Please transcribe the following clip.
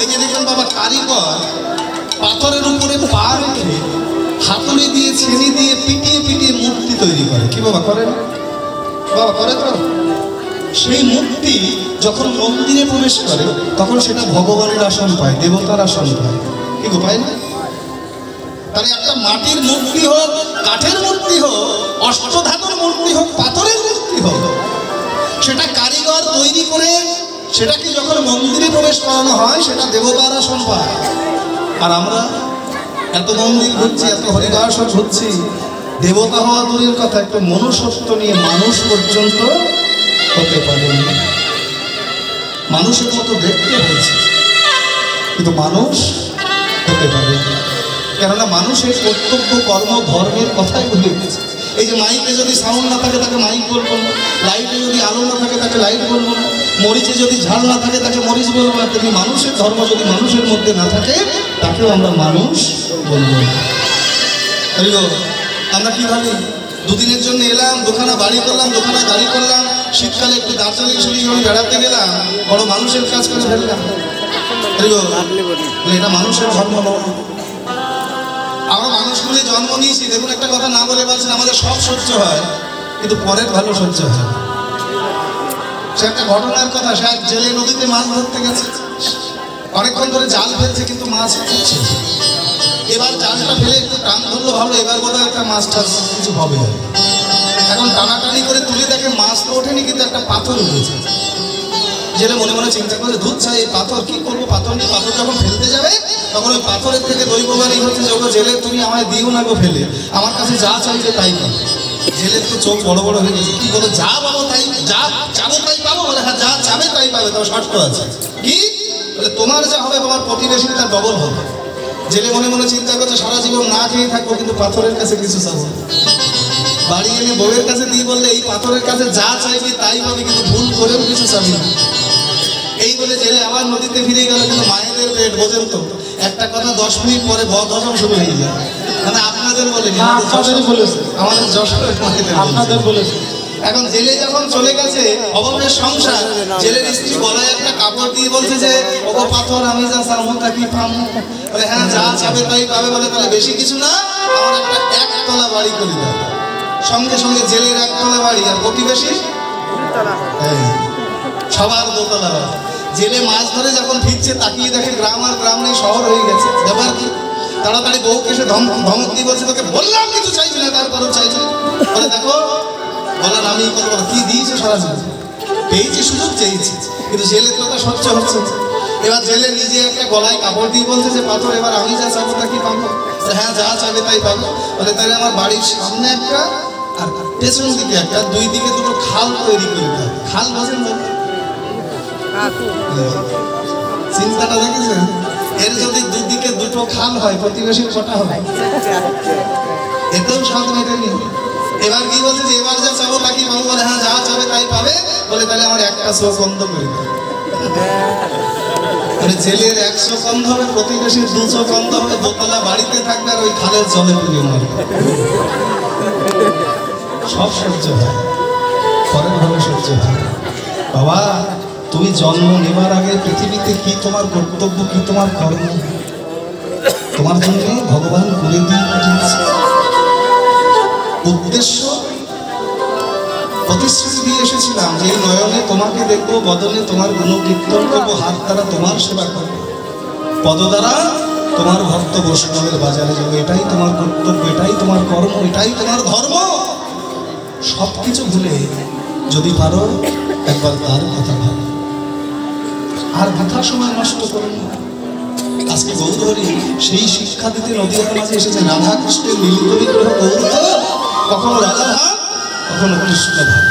এই যে দেখবেন বাবা কারিগর পাথরের উপরে পা রেখে হাতুড়ি দিয়ে ছেনি দিয়ে পিটিয়ে পিটিয়ে মূর্তি তৈরি করে। কি বাবা করে না? বাবা করে তো। সেই মূর্তি যখন মন্দিরে প্রবেশ করে তখন সেটা ভগবানের আসন পায়, দেবতার আসন পায়। কি গো পায় না? তাহলে একটা মাটির মূর্তি হোক, কাঠের মূর্তি হোক, অষ্টধাতুর মূর্তি হোক, পাথরের মূর্তি হোক, সেটা কারিগর তৈরি করে সেটাকে যখন মন্দিরে প্রবেশ করানো হয় সেটা দেবতার আসন পায়। আর আমরা এত মন্দির ঘুরছি, এত হরিদাসন ঘুরছি, দেবতা হওয়া দূরের কথা, একটা মনুষ্যত্ব নিয়ে মানুষ পর্যন্ত হতে পারেনি। মানুষের মতো দেখতে হয়েছে কিন্তু মানুষ হতে পারে, কেননা মানুষের কর্তব্য কর্ম ধর্মের কথাই ভুলে গেছে। এই যে মাইকে যদি সাউন্ড না থাকে তাকে মাইক বলবো না, লাইটে যদি আলো না থাকে তাকে লাইট বলবো না, মরিচে যদি ঝাল না থাকে তাকে মরিচ বলবো না, তেমনি মানুষের ধর্ম যদি মানুষের মধ্যে না থাকে তাকেও আমরা মানুষ বলবো না। আমরা কি ভাবি, দুদিনের জন্য এলাম, দুখানা বাড়ি করলাম, দুখানা গাড়ি করলাম, শীতকালে একটু দার্জিলিং শিলিগুড়ি বেড়াতে গেলাম, বড় মানুষের কাজ করে ফেললাম। এটা মানুষের ধর্ম নয়। আমরা মানুষগুলি জন্ম নিয়েছি, দেখুন একটা কথা না বলে বলছেন আমাদের সব সহ্য হয় কিন্তু পরের ভালো সহ্য হয়। সে একটা ঘটনার কথা, সে এক জেলে নদীতে মাছ ধরতে গেছে, অনেকক্ষণ ধরে জাল ফেলছে কিন্তু মাছ উঠছে। এবার জালটা ফেলে একটু টান ধরলো, ভালো এবার বোধহয় একটা মাছ টাছ কিছু হবে। এখন টানাটানি করে তুলে দেখে মাছ তো ওঠেনি কিন্তু একটা পাথর উঠেছে। জেলে মনে মনে চিন্তা করে, দুধ চাই এই পাথর কি করবো, পাথর নিয়ে পাথর যখন ফেলতে যাবে তখন ওই পাথরের থেকে দৈববাণী হচ্ছে যে ওগো জেলে তুমি আমায় দিও না গো ফেলে, আমার কাছে যা চাইছে তাই পাবো। জেলের তো চোখ বড় বড় হয়ে গেছে, কি বলো যা পাবো তাই, যা চাবো তাই পাবো? বলে হ্যাঁ যা চাবে তাই পাবে, তবে শর্ত আছে। কি বলে? তোমার যা হবে তোমার প্রতিবেশী তার ডবল হবে। জেলে মনে মনে চিন্তা করছে সারা জীবন না খেয়ে থাকবো কিন্তু পাথরের কাছে কিছু চাবো। বাড়ি এনে বউয়ের কাছে দিয়ে বললে এই পাথরের কাছে যা চাইবি তাই পাবি কিন্তু ভুল করেও কিছু চাবি না। এই বলে জেলে আবার নদীতে ফিরে গেল। কিন্তু মায়েদের পেট বোঝেন তো, একটা কথা 10 মিনিট পরে বদ হজম শুরু হয়ে যায়। মানে আপনাদের বলেনি, আমাদের আপনাদের বলেছে। এখন জেলে যখন চলে গেছে অভাবের সংসার, জেলের স্ত্রী গলায় একটা কাপড় দিয়ে বলছে যে ওগো পাথর আমি যা চাবো তা কি পাবো? বলে হ্যাঁ যা চাবে তাই পাবে। বলে তাহলে বেশি কিছু না, আমার একটা একতলা বাড়ি করে দাও। সঙ্গে সঙ্গে জেলের একতলা বাড়ি আর প্রতিবেশী সবার দোতলা বাড়ি। জেলে মাছ ধরে যখন ফিরছে তাকিয়ে দেখে গ্রাম আর গ্রাম নেই, শহর হয়ে গেছে। ব্যাপার কি? তাড়াতাড়ি বউকে এসে ধমক দিয়ে বলছে তোকে বললাম কিছু চাইছি না, তারপরও চাইছি। বলে দেখো বলার আমি কত বলো কি দিয়েছো সারা জীবন, পেয়েছি সুযোগ চেয়েছি কিন্তু জেলের কথা সহ্য হচ্ছে। এবার জেলে নিজে একটা গলায় কাপড় দিয়ে বলছে যে পাথর এবার আমি যা চাবো তা কি পাবো? হ্যাঁ যা চাবে তাই পাবো। বলে তাহলে আমার বাড়ির সামনে একটা আর পেছন দিকে একটা, দুই দিকে দুটো খাল তৈরি করে দেয়। খাল বোঝেন না? চিন্তাটা দেখেছেন? এর যদি দুদিকে দুটো খাল হয় প্রতিবেশীর কটা হবে? এতেও স্বাদ মেটেনি। এবার কি বলছে যে এবার যা চাবো তা কি পাবো? বলে হ্যাঁ যা চাবে তাই পাবে। বলে তাহলে আমার একটা চোখ বন্ধ করে দেবে। মানে জেলের 100 বন্ধ হবে, প্রতিবেশীর 200 বন্ধ হবে, দোতলা বাড়িতে থাকবে আর ওই খালের জলে পুড়ে মারবে। সব সহ্য হয়, পরের ভাবে সহ্য হয়। বাবা তুমি জন্ম নেবার আগে পৃথিবীতে কি তোমার কর্তব্য, কি তোমার কর্ম, তোমার জন্য ভগবান করে দিয়ে পাঠিয়েছে। উদ্দেশ্য প্রতিশ্রুতি দিয়ে এসেছিলাম যে নয়নে তোমাকে দেখবো, বদনে তোমার গুণকীর্তন করবো, হাত দ্বারা তোমার সেবা করবো, পদ দ্বারা তোমার ভক্ত বৈষ্ণবের বাজারে যাবো। এটাই তোমার কর্তব্য, এটাই তোমার কর্ম, এটাই তোমার ধর্ম। সবকিছু ভুলে যদি পারো একবার তার কথা ভাবো, আর কথা সময় নষ্ট করুন। আজকে গৌরহরি সেই শিক্ষা দিতে নদীর মাঝে এসেছে। রাধা কৃষ্ণের মিলিত বিগ্রহ গৌর, কখনো রাধা ভাব কখনো কৃষ্ণ ভাব।